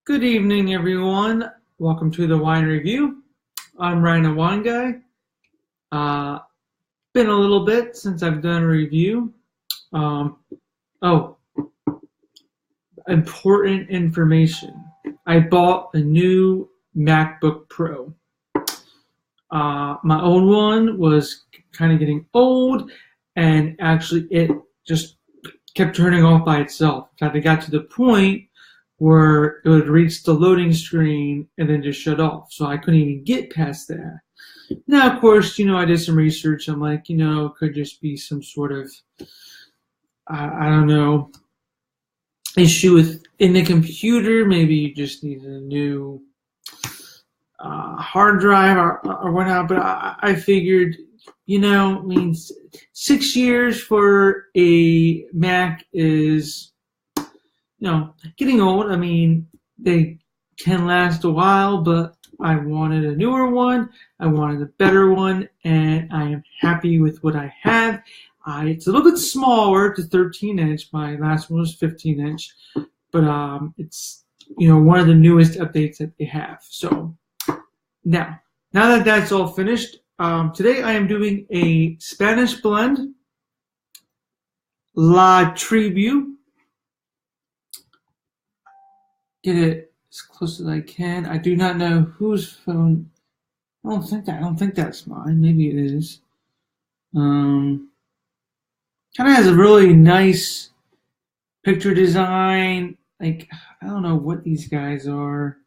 Good evening, everyone. Welcome to the Wine Review. I'm Ryan, a wine guy. Uh, been a little bit since I've done a review. Um, oh, important information. I bought a new MacBook Pro. My old one was kind of getting old, and actually it just kept turning off by itself. In fact, it got to the point where it would reach the loading screen and then just shut off. So I couldn't even get past that. Now, of course, I did some research. I'm like, it could just be some sort of, I don't know, issue in the computer. Maybe you just need a new hard drive or whatnot. But I figured, means 6 years for a Mac is, getting old. I mean, they can last a while, but I wanted a newer one. I wanted a better one, and I am happy with what I have. It's a little bit smaller. It's a 13-inch. My last one was 15-inch, but it's one of the newest updates that they have. So now that that's all finished, today I am doing a Spanish blend, La Tribu. Get it as close as I can. I do not know whose phone. I don't think that's mine. Maybe it is. Kind of has a really nice picture design. Like, I don't know what these guys are.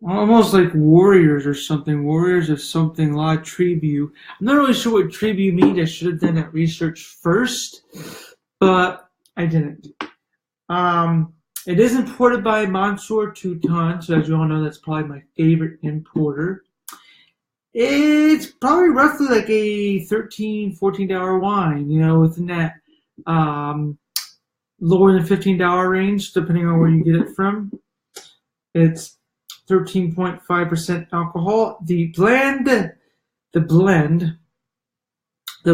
Almost like warriors or something. Warriors of something. La Tribu. I'm not really sure what Tribu means. I should have done that research first, but I didn't. It is imported by Monsieur Touton, so as you all know, that's probably my favorite importer. It's probably roughly like a $13, $14 wine, within that lower than $15 range, depending on where you get it from. It's 13.5% alcohol. The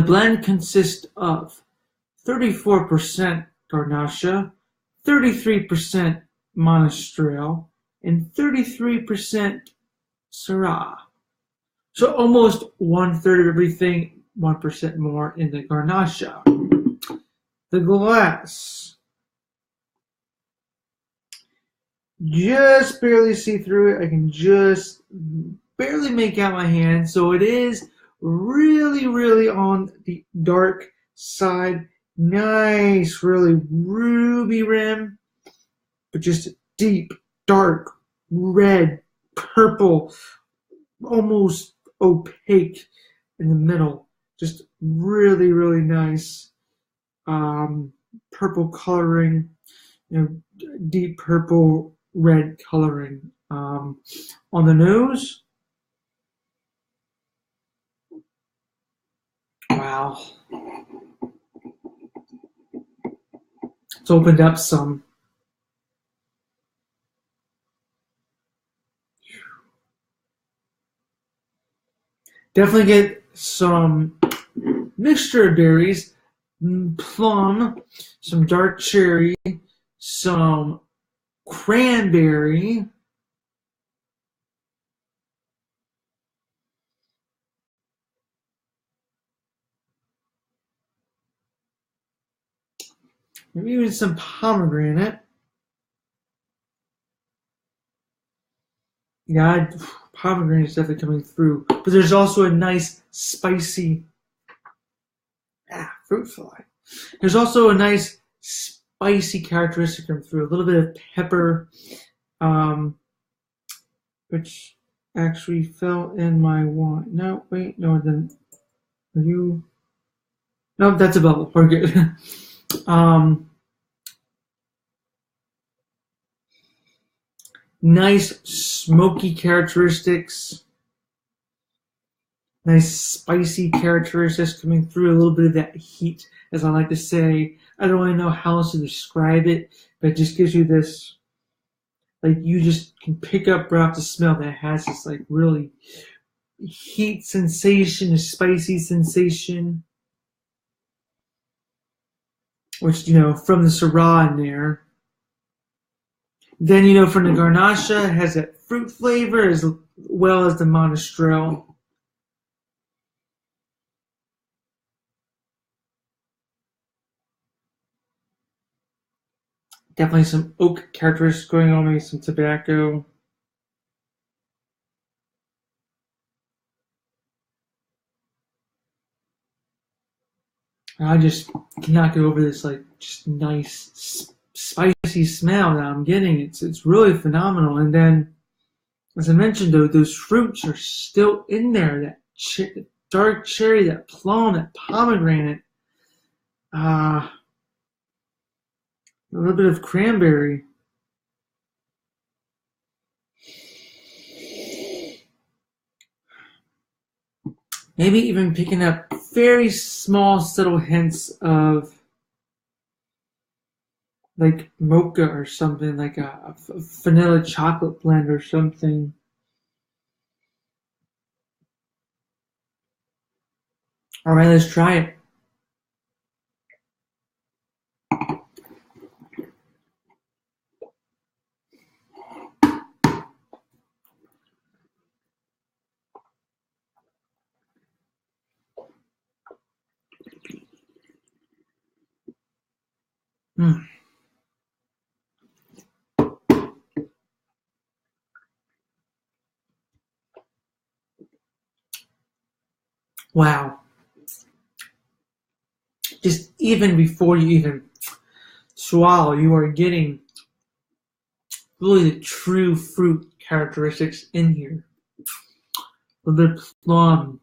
blend consists of 34% Garnacha, 33% Monastrell, and 33% Syrah. So almost 1/3 of everything, 1% more in the Garnacha. The glass. Just barely see through it. I can just barely make out my hand. So it is really, really on the dark side. Nice, really ruby rim, but just deep, dark, red, purple, almost opaque in the middle. Just really, really nice purple coloring, deep purple, red coloring. On the nose, wow. It's opened up some. Definitely get some mixture of berries, plum, some dark cherry, some cranberry, maybe even some pomegranate. Yeah, pomegranate is definitely coming through. But there's also a nice spicy fruit fly. There's also a nice spicy characteristic coming through. A little bit of pepper, which actually fell in my wine. No, wait, no, it didn't. Are you? No, that's a bubble. We're good. Nice smoky characteristics. Nice spicy characteristics coming through. A little bit of that heat, as I like to say. I don't really know how else to describe it, but it just gives you this, like, you just can pick up right off the smell that it has this, like, really heat sensation, a spicy sensation, which, from the Syrah in there. Then, from the Garnacha, it has that fruit flavor as well as the Monastrell. Definitely some oak characteristics going on, maybe some tobacco. I just cannot get over this just nice spicy smell that I'm getting. It's really phenomenal. And then, as I mentioned, though, those fruits are still in there. That dark cherry, that plum, that pomegranate, a little bit of cranberry. Maybe even picking up very small, subtle hints of like mocha or something, like a vanilla chocolate blend or something. All right, let's try it. Mm. Wow. Just even before you even swallow, you are getting really the true fruit characteristics in here. A little bit of plum,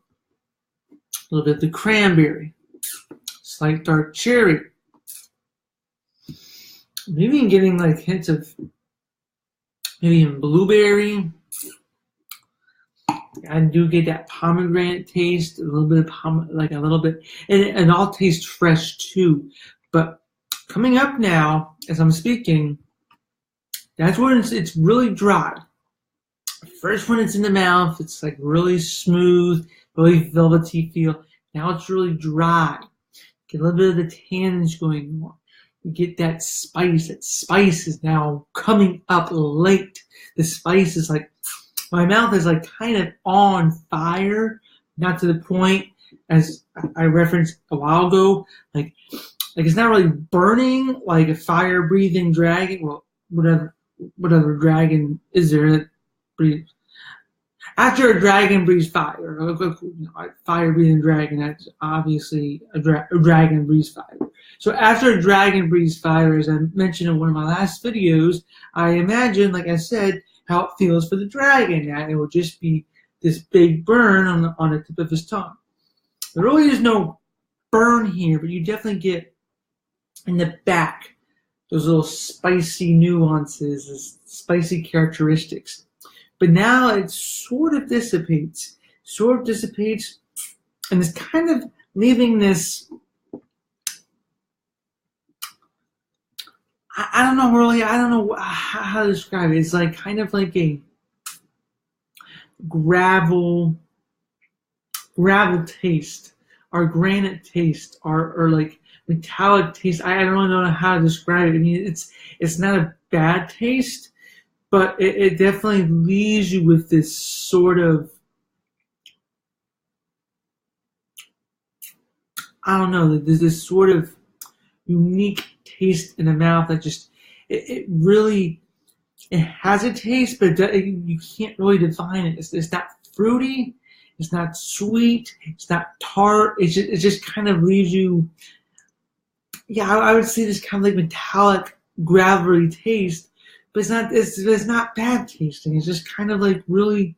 a little bit of the cranberry, slight dark cherry. Maybe even getting like hints of maybe even blueberry. I do get that pomegranate taste, a little bit of and it all tastes fresh too. But coming up now, as I'm speaking, that's when it's really dry. First, when it's in the mouth, it's like really smooth, really velvety feel. Now it's really dry. Get a little bit of the tannins going on. You get that spice. That spice is now coming up late. The spice is like, my mouth is like kind of on fire, not to the point as I referenced a while ago, like it's not really burning like a fire-breathing dragon. Well, whatever dragon is there that breathes? After a dragon breathes fire, a fire-breathing dragon, that's obviously a dragon breathes fire. So after a dragon breathes fire, as I mentioned in one of my last videos, I imagine, like I said, how it feels for the dragon. That it will just be this big burn on the tip of his tongue. There really is no burn here, but you definitely get in the back those little spicy nuances, those spicy characteristics. But now it sort of dissipates, and it's kind of leaving this, I don't know how to describe it. It's like kind of like a gravel taste, or granite taste, or like metallic taste. I don't really know how to describe it. I mean, it's not a bad taste, but it definitely leaves you with this sort of, I don't know, there's this sort of unique taste in the mouth that just, it really, it has a taste, but you can't really define it. It's not fruity, it's not sweet, it's not tart. It just kind of leaves you, yeah, I would say this kind of like metallic, gravelly taste, but it's not bad tasting. It's just kind of like really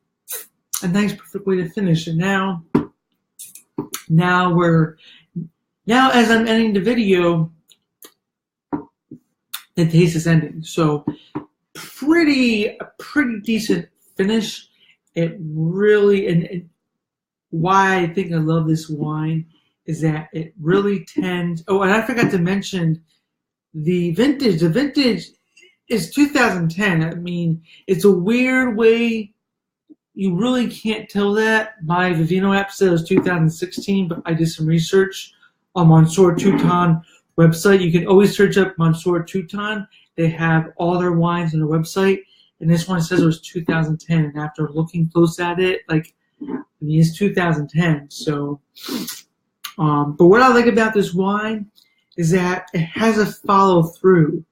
a nice, perfect way to finish. And now as I'm ending the video, the taste is ending. So a pretty decent finish. It really, and why I think I love this wine is that it really tends, oh, and I forgot to mention the vintage. The vintage is 2010. I mean, it's a weird way, you really can't tell that. My Vivino app says 2016, but I did some research on Monsieur Touton website. You can always search up Monsieur Touton, they have all their wines on their website, and this one says it was 2010. And after looking close at it, like, I mean, it's 2010. So, but what I like about this wine is that it has a follow through.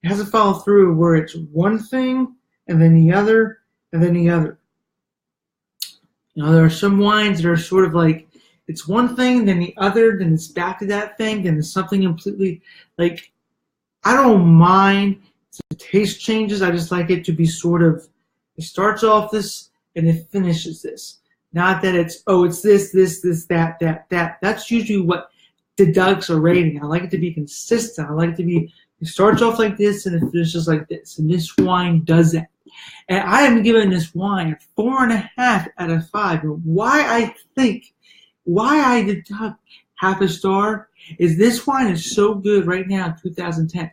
It has a follow through where it's one thing and then the other and then the other. You know, there are some wines that are sort of like it's one thing, then the other, then it's back to that thing, then it's something completely like I don't mind if the taste changes. I just like it to be sort of it starts off this and it finishes this. Not that it's it's this, that. That's usually what deducts a rating. I like it to be consistent. I like it to be it starts off like this and it finishes like this. And this wine does that. And I am giving this wine a 4.5 out of 5. And why I deduct half a star is this wine is so good right now in 2010.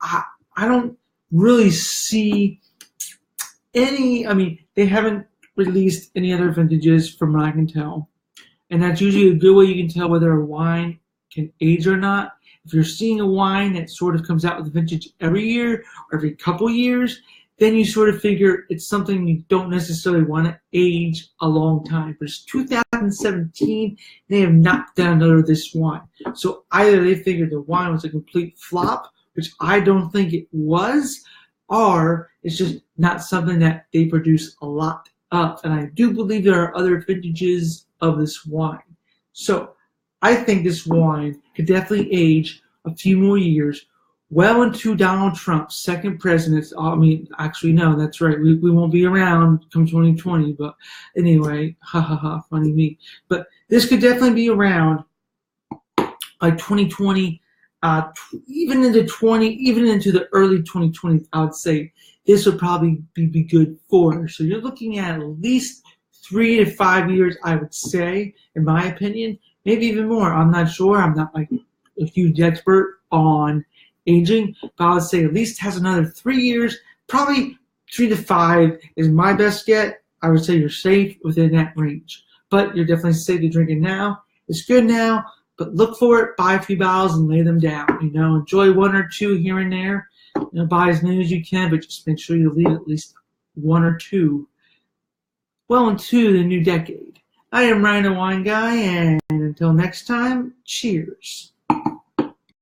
I don't really see any, I mean, they haven't released any other vintages from what I can tell. And that's usually a good way you can tell whether a wine can age or not. If you're seeing a wine that sort of comes out with a vintage every year or every couple years, then you sort of figure it's something you don't necessarily want to age a long time. But it's 2017, they have not done another of this wine. So either they figured the wine was a complete flop, which I don't think it was, or it's just not something that they produce a lot of. And I do believe there are other vintages of this wine. So I think this wine could definitely age a few more years, well into Donald Trump's second presidency. I mean, actually, no, that's right. We won't be around come 2020. But anyway, funny me. But this could definitely be around like 2020, even into the early 2020s. I would say this would probably be good for. So you're looking at least 3 to 5 years, I would say, in my opinion. Maybe even more. I'm not sure. I'm not like a huge expert on aging, but I would say at least has another 3 years. Probably 3 to 5 is my best get. I would say you're safe within that range. But you're definitely safe to drink it now. It's good now, but look for it. Buy a few bottles and lay them down. You know, enjoy one or two here and there. You know, buy as many as you can, but just make sure you leave at least one or two well into the new decade. I am Ryan the Wine Guy, and until next time, cheers.